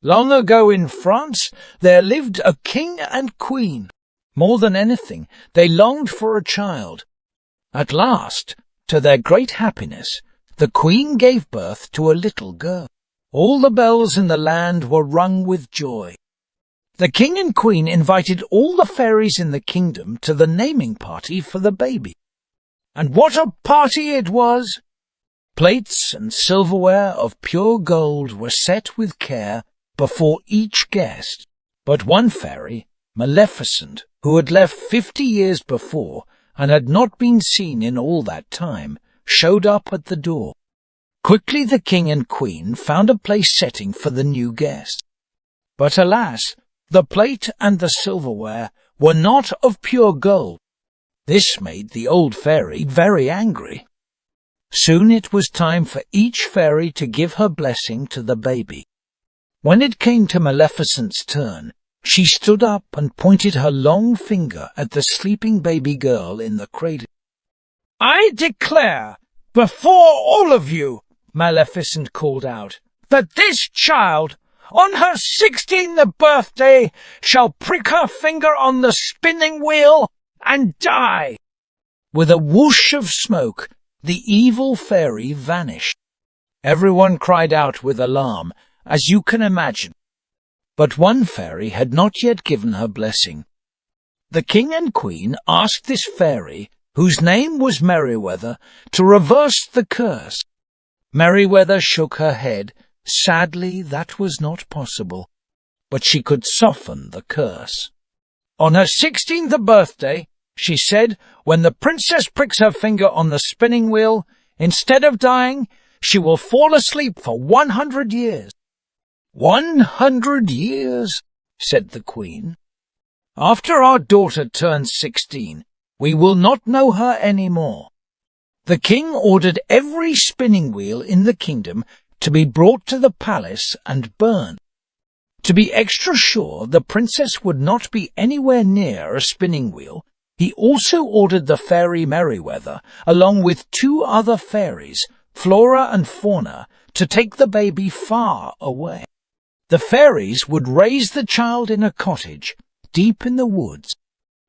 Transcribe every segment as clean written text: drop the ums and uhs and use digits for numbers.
Long ago in France, there lived a king and queen. More than anything, they longed for a child. At last, to their great happiness, the queen gave birth to a little girl. All the bells in the land were rung with joy. The king and queen invited all the fairies in the kingdom to the naming party for the baby. And what a party it was! Plates and silverware of pure gold were set with care before each guest. But one fairy, Maleficent, who had left 50 years before and had not been seen in all that time, showed up at the door. Quickly the king and queen found a place setting for the new guest. But alas, the plate and the silverware were not of pure gold. This made the old fairy very angry. Soon it was time for each fairy to give her blessing to the baby. When it came to Maleficent's turn, she stood up and pointed her long finger at the sleeping baby girl in the cradle. "I declare, before all of you," Maleficent called out, "that this child, on her 16th birthday, shall prick her finger on the spinning wheel and die." With a whoosh of smoke, the evil fairy vanished. Everyone cried out with alarm, as you can imagine. But one fairy had not yet given her blessing. The king and queen asked this fairy, whose name was Merryweather, to reverse the curse. Merryweather shook her head. Sadly, that was not possible. But she could soften the curse. On her 16th birthday, she said, when the princess pricks her finger on the spinning wheel, instead of dying, she will fall asleep for 100 years. 100 years, said the queen. After our daughter turns 16, we will not know her any more. The king ordered every spinning wheel in the kingdom to be brought to the palace and burned. To be extra sure the princess would not be anywhere near a spinning wheel, he also ordered the fairy Merryweather, along with 2 other fairies, Flora and Fauna, to take the baby far away. The fairies would raise the child in a cottage, deep in the woods.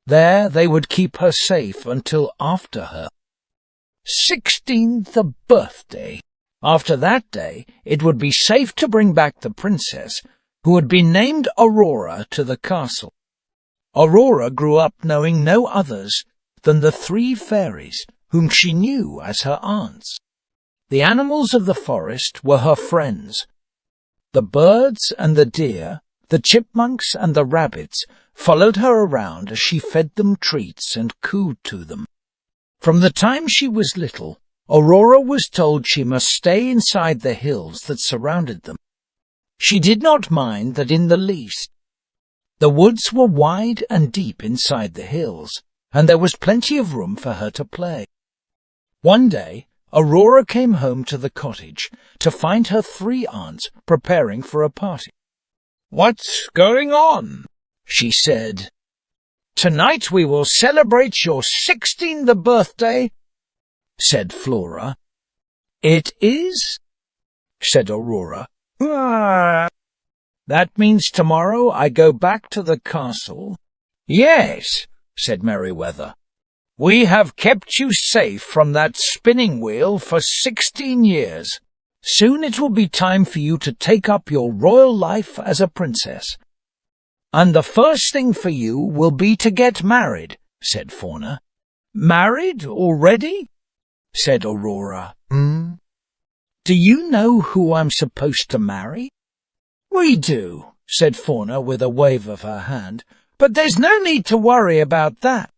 There they would keep her safe until after her 16th birthday. After that day, it would be safe to bring back the princess, who had been named Aurora, to the castle. Aurora grew up knowing no others than the 3 fairies, whom she knew as her aunts. The animals of the forest were her friends. The birds and the deer, the chipmunks and the rabbits followed her around as she fed them treats and cooed to them. From the time she was little, Aurora was told she must stay inside the hills that surrounded them. She did not mind that in the least. The woods were wide and deep inside the hills, and there was plenty of room for her to play. One day, Aurora came home to the cottage to find her 3 aunts preparing for a party. "What's going on?" she said. "Tonight we will celebrate your 16th birthday," said Flora. "It is?" said Aurora. "That means tomorrow I go back to the castle." "Yes," said Merryweather. "We have kept you safe from that spinning wheel for 16 years. Soon it will be time for you to take up your royal life as a princess. And the first thing for you will be to get married," said Fauna. "Married already?" said Aurora. "Do you know who I'm supposed to marry?" "We do," said Fauna with a wave of her hand, "but there's no need to worry about that.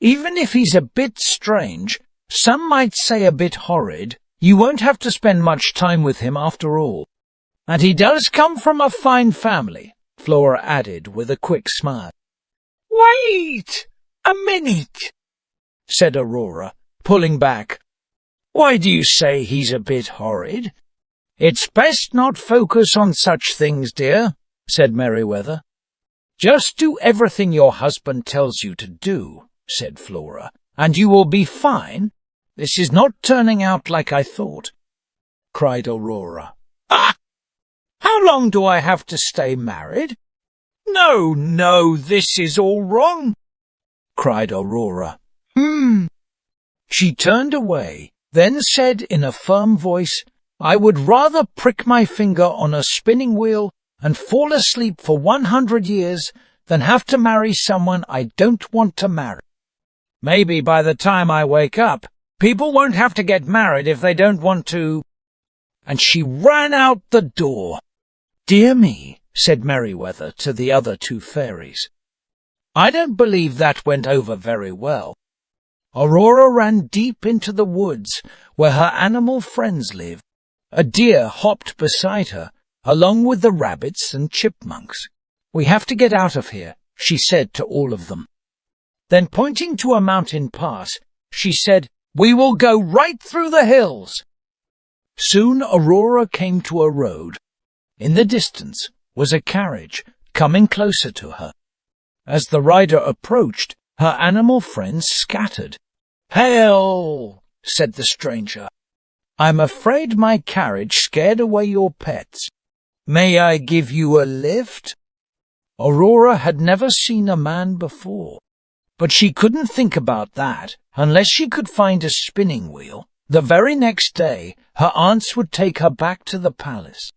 Even if he's a bit strange, some might say a bit horrid, you won't have to spend much time with him after all. And he does come from a fine family," Flora added with a quick smile. "Wait a minute," said Aurora, pulling back. "Why do you say he's a bit horrid?" "It's best not focus on such things, dear," said Merryweather. "Just do everything your husband tells you to do," said Flora, "and you will be fine. This is not turning out like I thought," cried Aurora. "Ah! How long do I have to stay married?" "No, no, this is all wrong," cried Aurora. She turned away, then said in a firm voice, "I would rather prick my finger on a spinning wheel and fall asleep for 100 years than have to marry someone I don't want to marry. Maybe by the time I wake up, people won't have to get married if they don't want to." And she ran out the door. "Dear me," said Merryweather to the other two fairies. "I don't believe that went over very well." Aurora ran deep into the woods where her animal friends lived. A deer hopped beside her, along with the rabbits and chipmunks. "We have to get out of here," she said to all of them. Then, pointing to a mountain pass, she said, "We will go right through the hills." Soon Aurora came to a road. In the distance was a carriage coming closer to her. As the rider approached, her animal friends scattered. "Hail!" said the stranger. "I'm afraid my carriage scared away your pets. May I give you a lift?" Aurora had never seen a man before, but she couldn't think about that unless she could find a spinning wheel. The very next day, her aunts would take her back to the palace.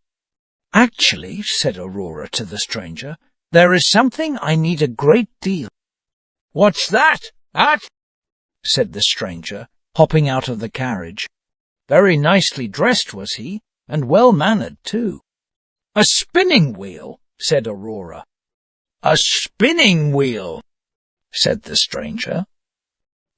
"Actually," said Aurora to the stranger, "there is something I need a great deal." "What's that, said the stranger, hopping out of the carriage. Very nicely dressed was he, and well-mannered too. "A spinning wheel," said Aurora. "A spinning wheel," said the stranger.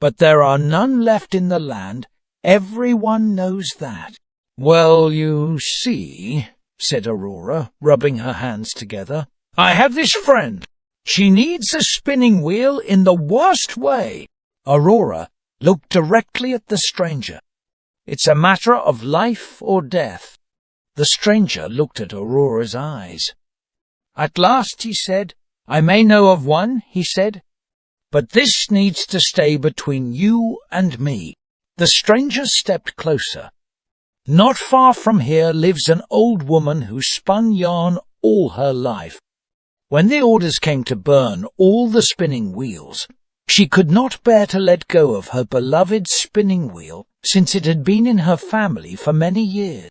"But there are none left in the land. Everyone knows that." "Well, you see," said Aurora, rubbing her hands together, "I have this friend. She needs a spinning wheel in the worst way." Aurora looked directly at the stranger. "It's a matter of life or death." The stranger looked at Aurora's eyes. "At last," he said, "I may know of one," he said, "but this needs to stay between you and me." The stranger stepped closer. "Not far from here lives an old woman who spun yarn all her life. When the orders came to burn all the spinning wheels, she could not bear to let go of her beloved spinning wheel, since it had been in her family for many years.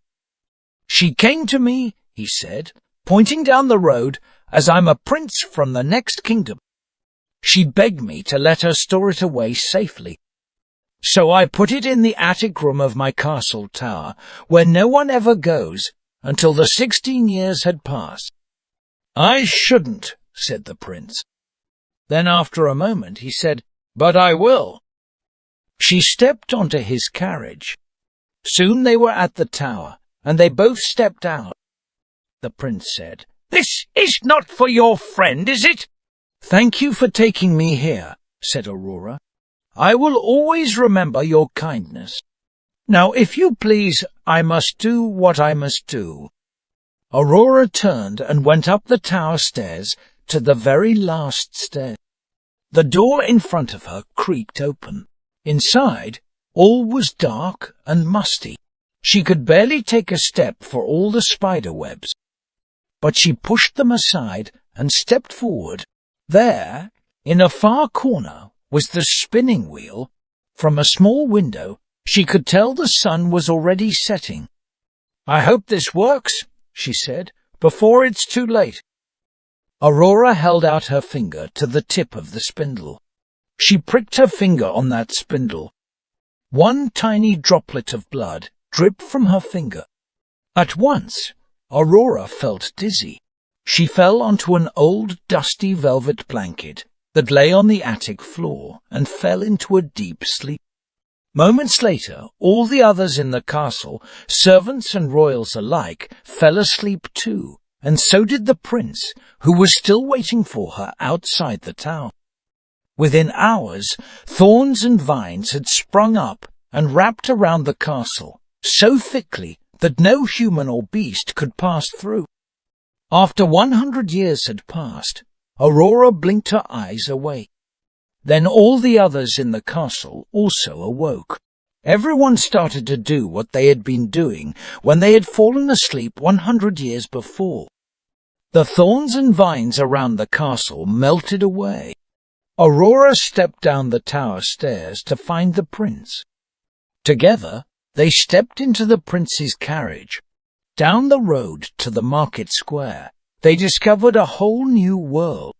She came to me," he said, pointing down the road, "as I'm a prince from the next kingdom. She begged me to let her store it away safely. So I put it in the attic room of my castle tower, where no one ever goes, until the 16 years had passed." "I shouldn't," said the prince. Then after a moment he said, "But I will." She stepped onto his carriage. Soon they were at the tower, and they both stepped out. The prince said, "This is not for your friend, is it?" "Thank you for taking me here," said Aurora. "I will always remember your kindness. Now, if you please, I must do what I must do." Aurora turned and went up the tower stairs to the very last stair. The door in front of her creaked open. Inside, all was dark and musty. She could barely take a step for all the spider webs. But she pushed them aside and stepped forward. There, in a far corner, was the spinning wheel. From a small window, she could tell the sun was already setting. "I hope this works," she said, "before it's too late." Aurora held out her finger to the tip of the spindle. She pricked her finger on that spindle. One tiny droplet of blood dripped from her finger. At once, Aurora felt dizzy. She fell onto an old, dusty velvet blanket that lay on the attic floor and fell into a deep sleep. Moments later, all the others in the castle, servants and royals alike, fell asleep too, and so did the prince, who was still waiting for her outside the tower. Within hours, thorns and vines had sprung up and wrapped around the castle, so thickly that no human or beast could pass through. After 100 years had passed, Aurora blinked her eyes awake. Then all the others in the castle also awoke. Everyone started to do what they had been doing when they had fallen asleep 100 years before. The thorns and vines around the castle melted away. Aurora stepped down the tower stairs to find the prince. Together, they stepped into the prince's carriage. Down the road to the market square, they discovered a whole new world.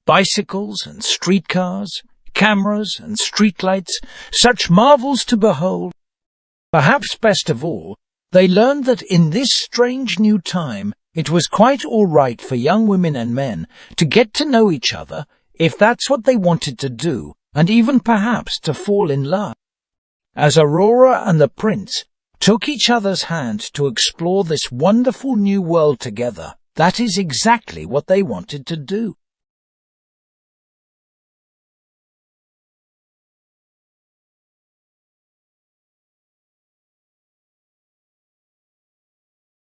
Bicycles and streetcars, cameras and streetlights, such marvels to behold. Perhaps best of all, they learned that in this strange new time, it was quite all right for young women and men to get to know each other if that's what they wanted to do, and even perhaps to fall in love. As Aurora and the prince took each other's hand to explore this wonderful new world together, that is exactly what they wanted to do.